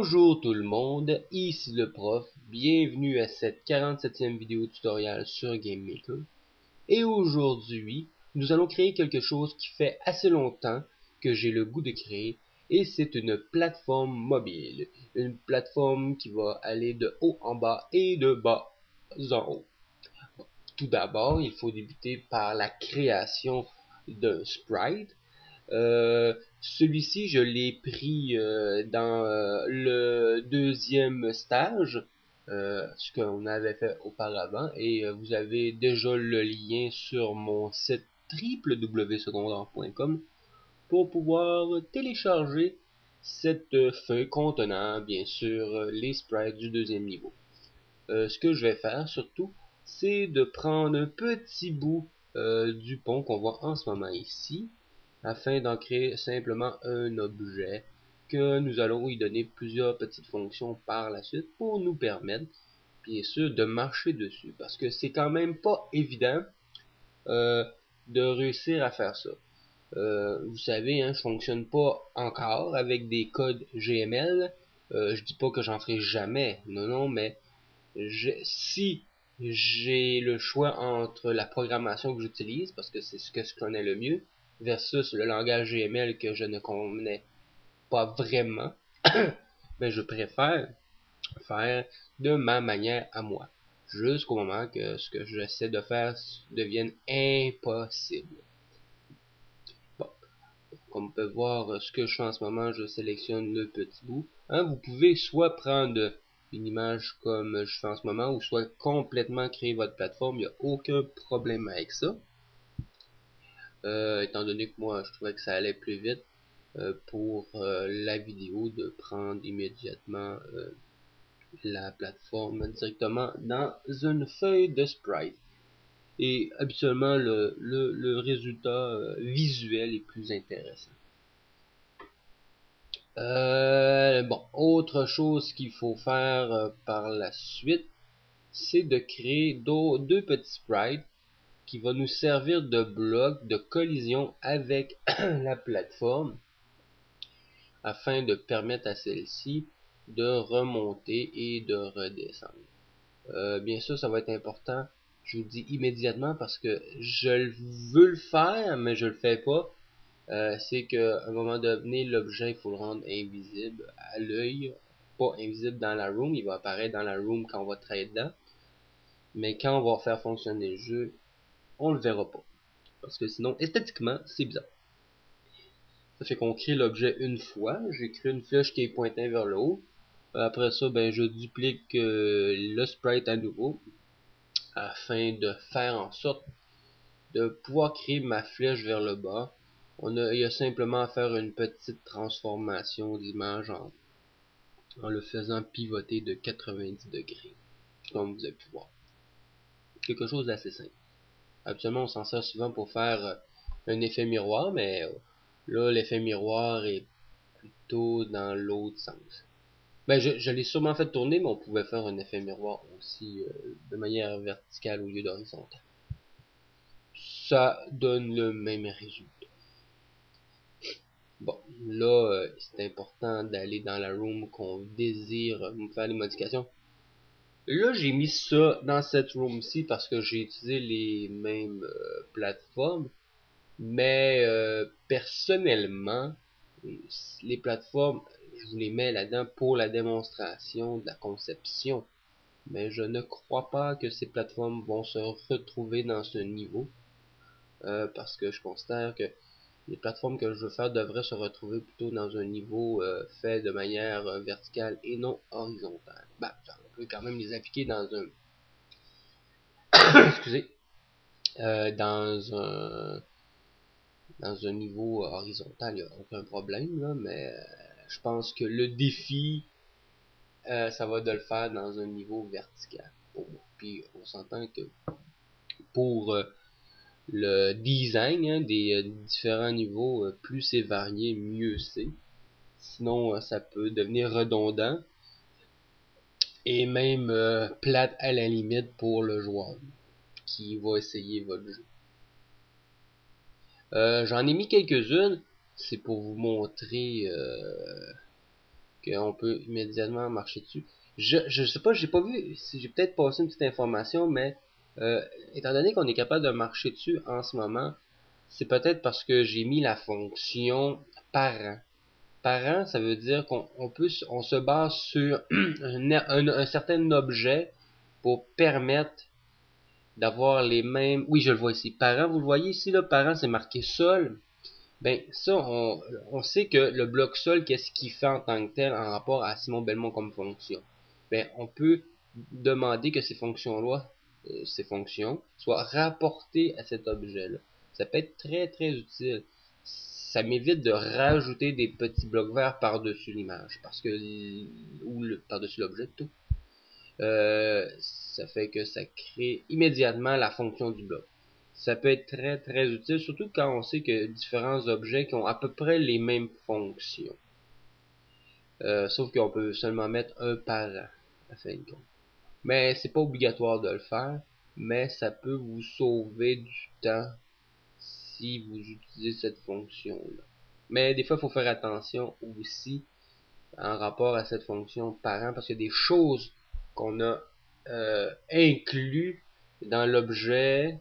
Bonjour tout le monde, ici le prof, bienvenue à cette 47e vidéo tutoriel sur GameMaker. Et aujourd'hui, nous allons créer quelque chose qui fait assez longtemps que j'ai le goût de créer, et c'est une plateforme mobile. Une plateforme qui va aller de haut en bas et de bas en haut. Tout d'abord, il faut débuter par la création d'un sprite. Celui-ci, je l'ai pris dans le deuxième stage, ce qu'on avait fait auparavant, et vous avez déjà le lien sur mon site www.secondaire.com pour pouvoir télécharger cette feuille contenant, bien sûr, les sprites du deuxième niveau. Ce que je vais faire surtout, c'est de prendre un petit bout du pont qu'on voit en ce moment ici, afin d'en créer simplement un objet que nous allons y donner plusieurs petites fonctions par la suite pour nous permettre, bien sûr, de marcher dessus. Parce que c'est quand même pas évident de réussir à faire ça. Vous savez, hein, je fonctionne pas encore avec des codes GML. Je dis pas que j'en ferai jamais, non, mais si j'ai le choix entre la programmation que j'utilise, parce que c'est ce que je connais le mieux, versus le langage GML que je ne connais pas vraiment, ben je préfère faire de ma manière à moi, jusqu'au moment que ce que j'essaie de faire devienne impossible. Bon, comme on peut voir, ce que je fais en ce moment, je sélectionne le petit bout. Hein, vous pouvez soit prendre une image comme je fais en ce moment, ou soit complètement créer votre plateforme, il n'y a aucun problème avec ça. Étant donné que moi je trouvais que ça allait plus vite pour la vidéo de prendre immédiatement la plateforme directement dans une feuille de sprite. Et habituellement le résultat visuel est plus intéressant. Bon, autre chose qu'il faut faire par la suite, c'est de créer deux petits sprites qui vont nous servir de bloc de collision avec la plateforme afin de permettre à celle-ci de remonter et de redescendre. Bien sûr, ça va être important, je vous le dis immédiatement parce que je veux le faire, mais je le fais pas. C'est qu'à un moment donné, l'objet, il faut le rendre invisible à l'œil, pas invisible dans la room, il va apparaître dans la room quand on va travailler dedans, mais quand on va faire fonctionner le jeu, on le verra pas, parce que sinon, esthétiquement, c'est bizarre. Ça fait qu'on crée l'objet une fois, j'ai créé une flèche qui est pointée vers le haut, après ça, ben, je duplique le sprite à nouveau, afin de faire en sorte de pouvoir créer ma flèche vers le bas. Il y a simplement à faire une petite transformation d'image en le faisant pivoter de 90 degrés, comme vous avez pu voir. Quelque chose d'assez simple. Habituellement, on s'en sert souvent pour faire un effet miroir, mais là, l'effet miroir est plutôt dans l'autre sens. Ben, je l'ai sûrement fait tourner, mais on pouvait faire un effet miroir aussi de manière verticale au lieu d'horizontale. Ça donne le même résultat. Bon, là, c'est important d'aller dans la room qu'on désire faire les modifications. Là, j'ai mis ça dans cette room-ci parce que j'ai utilisé les mêmes plateformes. Mais personnellement, les plateformes, je vous les mets là-dedans pour la démonstration de la conception. Mais je ne crois pas que ces plateformes vont se retrouver dans ce niveau. Parce que je considère que les plateformes que je veux faire devraient se retrouver plutôt dans un niveau fait de manière verticale et non horizontale. Ben, on peut quand même les appliquer dans un excusez, dans un niveau horizontal, il n'y a aucun problème, là, mais je pense que le défi, ça va de le faire dans un niveau vertical pour moi. Puis on s'entend que pour le design des différents niveaux, plus c'est varié, mieux c'est. Sinon, ça peut devenir redondant et même plate à la limite pour le joueur qui va essayer votre jeu. J'en ai mis quelques-unes, c'est pour vous montrer qu'on peut immédiatement marcher dessus. Je sais pas, j'ai pas vu, si j'ai peut-être passé une petite information, mais étant donné qu'on est capable de marcher dessus en ce moment, c'est peut-être parce que j'ai mis la fonction parent. Parent, ça veut dire on se base sur un certain objet pour permettre d'avoir les mêmes. Oui, je le vois ici. Parent, vous le voyez ici, là, parent, c'est marqué sol. Ben, ça, on sait que le bloc sol, qu'est-ce qu'il fait en tant que tel en rapport à Simon Belmont comme fonction. Ben, on peut demander que ces fonctions soient rapportées à cet objet-là. Ça peut être très très utile. Ça m'évite de rajouter des petits blocs verts par-dessus l'image, parce que ou par-dessus l'objet plutôt. Ça fait que ça crée immédiatement la fonction du bloc. Ça peut être très très utile, surtout quand on sait que différents objets qui ont à peu près les mêmes fonctions. Sauf qu'on peut seulement mettre un parent à fin de compte. Mais c'est pas obligatoire de le faire, mais ça peut vous sauver du temps si vous utilisez cette fonction-là. Mais des fois, il faut faire attention aussi en rapport à cette fonction parent, parce qu'il y a des choses qu'on a inclus dans l'objet.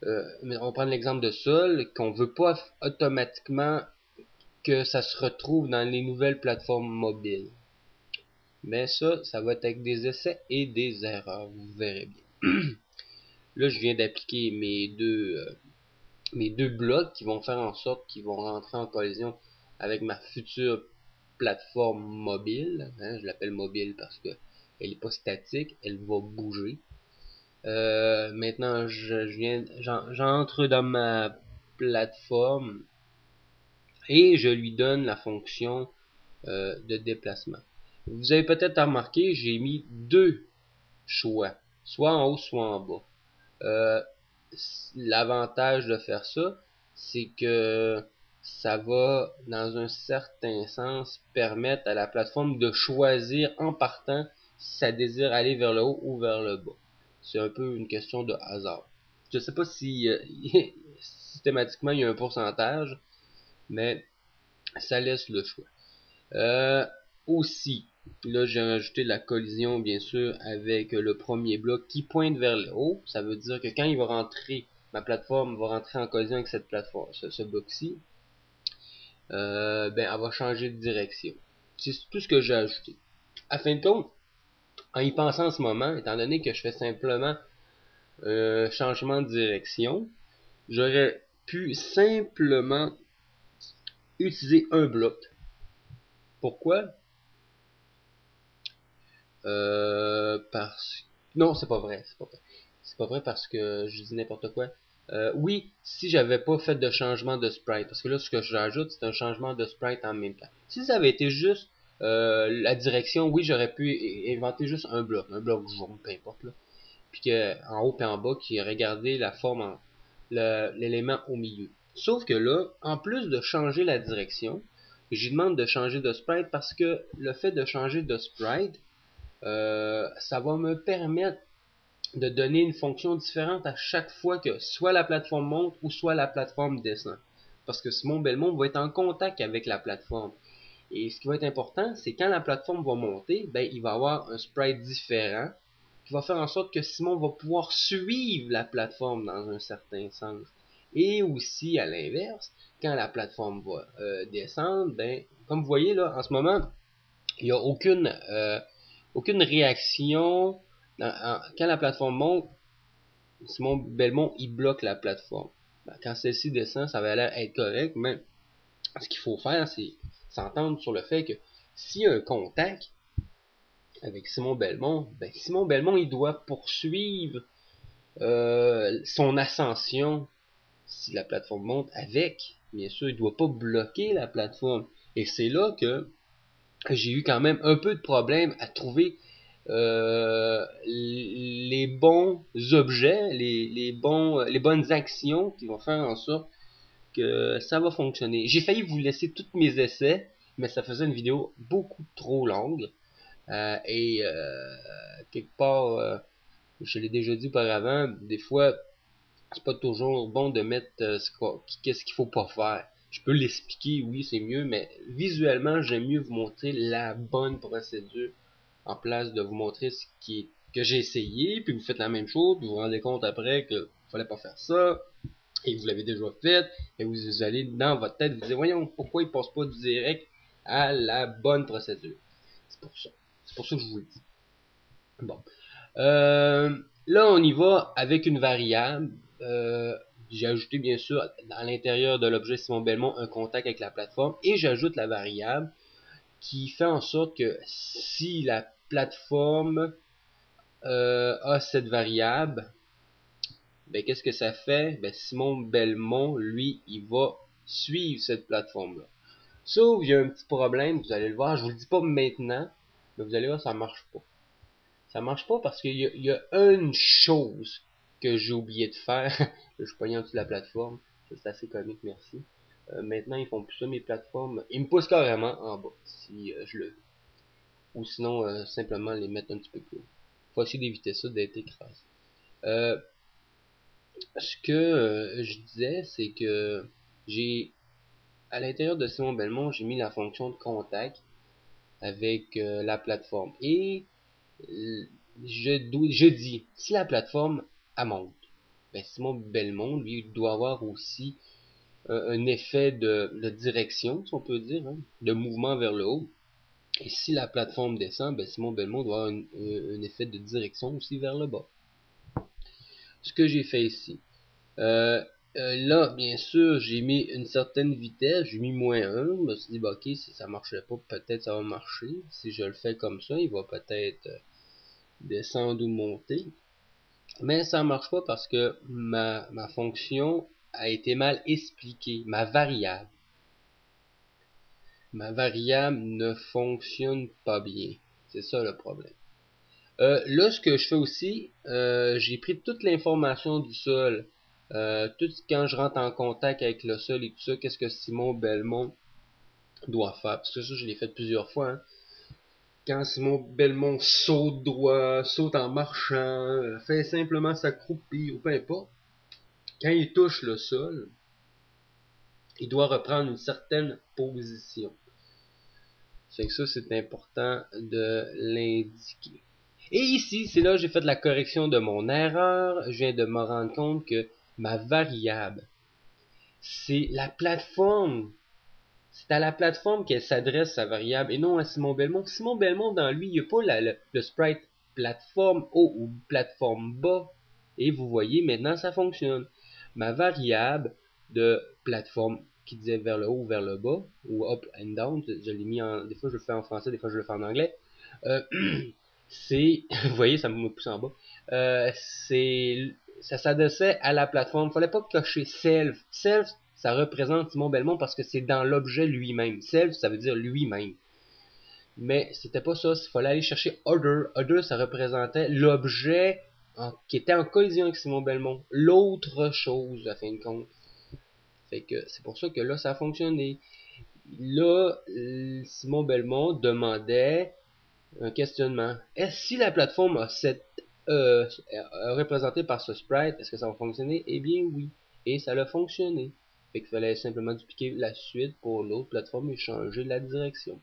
On va prendre l'exemple de sol, qu'on veut pas automatiquement que ça se retrouve dans les nouvelles plateformes mobiles. Mais ça va être avec des essais et des erreurs, vous verrez bien. Là, je viens d'appliquer mes deux blocs qui vont faire en sorte qu'ils vont rentrer en collision avec ma future plateforme mobile. Hein, je l'appelle mobile parce que elle est pas statique, elle va bouger. Maintenant, j'entre dans ma plateforme et je lui donne la fonction de déplacement. Vous avez peut-être remarqué, j'ai mis deux choix, soit en haut, soit en bas. L'avantage de faire ça, c'est que ça va, dans un certain sens, permettre à la plateforme de choisir en partant si ça désire aller vers le haut ou vers le bas. C'est un peu une question de hasard. Je ne sais pas si systématiquement il y a un pourcentage, mais ça laisse le choix. Aussi, là j'ai rajouté la collision bien sûr avec le premier bloc qui pointe vers le haut. Ça veut dire que quand il va rentrer, ma plateforme va rentrer en collision avec cette plateforme, ce bloc-ci, ben elle va changer de direction. C'est tout ce que j'ai ajouté. À fin de compte, en y pensant en ce moment, étant donné que je fais simplement changement de direction, j'aurais pu simplement utiliser un bloc. Pourquoi? Non, c'est pas vrai, c'est pas vrai. C'est pas vrai parce que je dis n'importe quoi. Oui, si j'avais pas fait de changement de sprite, parce que là, ce que j'ajoute, c'est un changement de sprite en même temps. Si ça avait été juste la direction, oui, j'aurais pu inventer juste un bloc jaune, peu importe, là. Puis que, en haut et en bas, qui aurait gardé la forme, l'élément au milieu. Sauf que là, en plus de changer la direction, j'y demande de changer de sprite parce que le fait de changer de sprite, ça va me permettre de donner une fonction différente à chaque fois que soit la plateforme monte ou soit la plateforme descend. Parce que Simon Belmont va être en contact avec la plateforme. Et ce qui va être important, c'est quand la plateforme va monter, ben, il va avoir un sprite différent qui va faire en sorte que Simon va pouvoir suivre la plateforme dans un certain sens. Et aussi, à l'inverse, quand la plateforme va descendre, ben, comme vous voyez là, en ce moment, il n'y a aucune réaction. Quand la plateforme monte, Simon Belmont, il bloque la plateforme. Quand celle-ci descend, ça va l'air être correct, mais ce qu'il faut faire, c'est s'entendre sur le fait que s'il y a un contact avec Simon Belmont, ben Simon Belmont, il doit poursuivre son ascension si la plateforme monte avec. Bien sûr, il ne doit pas bloquer la plateforme. Et c'est là que j'ai eu quand même un peu de problème à trouver les bons objets, les bonnes actions qui vont faire en sorte que ça va fonctionner. J'ai failli vous laisser tous mes essais, mais ça faisait une vidéo beaucoup trop longue. Quelque part, je l'ai déjà dit auparavant, des fois, c'est pas toujours bon de mettre qu'est-ce qu'il faut pas faire. Je peux l'expliquer, oui, c'est mieux, mais visuellement, j'aime mieux vous montrer la bonne procédure en place de vous montrer ce qui est, que j'ai essayé, puis vous faites la même chose, puis vous vous rendez compte après que fallait pas faire ça, et vous l'avez déjà fait, et vous allez dans votre tête vous dire, voyons, pourquoi il passe pas direct à la bonne procédure. C'est pour ça. C'est pour ça que je vous le dis. Bon. Là, on y va avec une variable. J'ai ajouté, bien sûr, à l'intérieur de l'objet Simon Belmont, un contact avec la plateforme, et j'ajoute la variable qui fait en sorte que si la plateforme a cette variable, ben, qu'est-ce que ça fait? Ben, Simon Belmont, lui, il va suivre cette plateforme-là. Sauf, il y a un petit problème, vous allez le voir, je vous le dis pas maintenant, mais vous allez voir, ça marche pas. Ça marche pas parce qu'il y a une chose que j'ai oublié de faire. Je suis pogné en dessous de la plateforme. C'est assez comique, merci. Maintenant, ils font plus ça, mes plateformes. Ils me poussent carrément en bas, si je le veux. Ou sinon, simplement les mettre un petit peu plus haut. Faut essayer d'éviter ça, d'être écrasé. Ce que je disais, c'est que j'ai, à l'intérieur de Simon Belmont, j'ai mis la fonction de contact avec la plateforme. Et je dis, si la plateforme monte, ben Simon Belmont, lui, doit avoir aussi un effet de direction, si on peut dire, hein, de mouvement vers le haut. Et si la plateforme descend, ben Simon Belmont doit avoir un effet de direction aussi vers le bas. Ce que j'ai fait ici. Là, bien sûr, j'ai mis une certaine vitesse, j'ai mis -1, je me suis dit, bah, ok, si ça marchait pas, peut-être ça va marcher. Si je le fais comme ça, il va peut-être descendre ou monter. Mais ça marche pas parce que ma fonction a été mal expliquée. Ma variable ne fonctionne pas bien. C'est ça le problème. Là, ce que je fais aussi, j'ai pris toute l'information du sol. Tout quand je rentre en contact avec le sol et tout ça, qu'est-ce que Simon Belmont doit faire. Parce que ça, je l'ai fait plusieurs fois. Hein. Quand Simon Belmont saute droit, saute en marchant, fait simplement s'accroupir, ou peu importe, quand il touche le sol, il doit reprendre une certaine position. Fait que ça, c'est important de l'indiquer. Et ici, c'est là que j'ai fait la correction de mon erreur. Je viens de me rendre compte que ma variable, c'est la plateforme. C'est à la plateforme qu'elle s'adresse, sa variable, et non à Simon Belmont. Simon Belmont, dans lui, il n'y a pas le sprite plateforme haut ou plateforme bas. Et vous voyez, maintenant, ça fonctionne. Ma variable de plateforme qui disait vers le haut ou vers le bas, ou up and down, je l'ai mis en, des fois je le fais en français, des fois je le fais en anglais, c'est, vous voyez, ça me pousse en bas, ça s'adressait à la plateforme. Fallait pas cocher self. Self, ça représente Simon Belmont parce que c'est dans l'objet lui-même. Self, ça veut dire lui-même. Mais c'était pas ça. Il fallait aller chercher other. Other, ça représentait l'objet qui était en collision avec Simon Belmont. L'autre chose, à fin de compte. Fait que c'est pour ça que là, ça a fonctionné. Là, Simon Belmont demandait un questionnement. Est-ce si la plateforme a cette représentée par ce sprite, est-ce que ça va fonctionner? Eh bien oui. Et ça a fonctionné. Fait qu'il fallait simplement dupliquer la suite pour l'autre plateforme et changer la direction.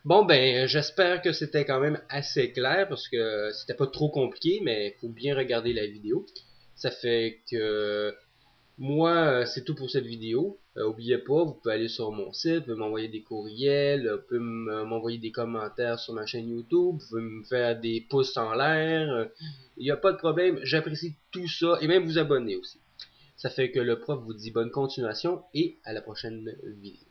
Bon ben j'espère que c'était quand même assez clair parce que c'était pas trop compliqué, mais il faut bien regarder la vidéo. Ça fait que moi, c'est tout pour cette vidéo. Oubliez pas, vous pouvez aller sur mon site, vous pouvez m'envoyer des courriels, vous pouvez m'envoyer des commentaires sur ma chaîne YouTube, vous pouvez me faire des pouces en l'air. Il n'y a pas de problème, j'apprécie tout ça et même vous abonner aussi. Ça fait que le prof vous dit bonne continuation et à la prochaine vidéo.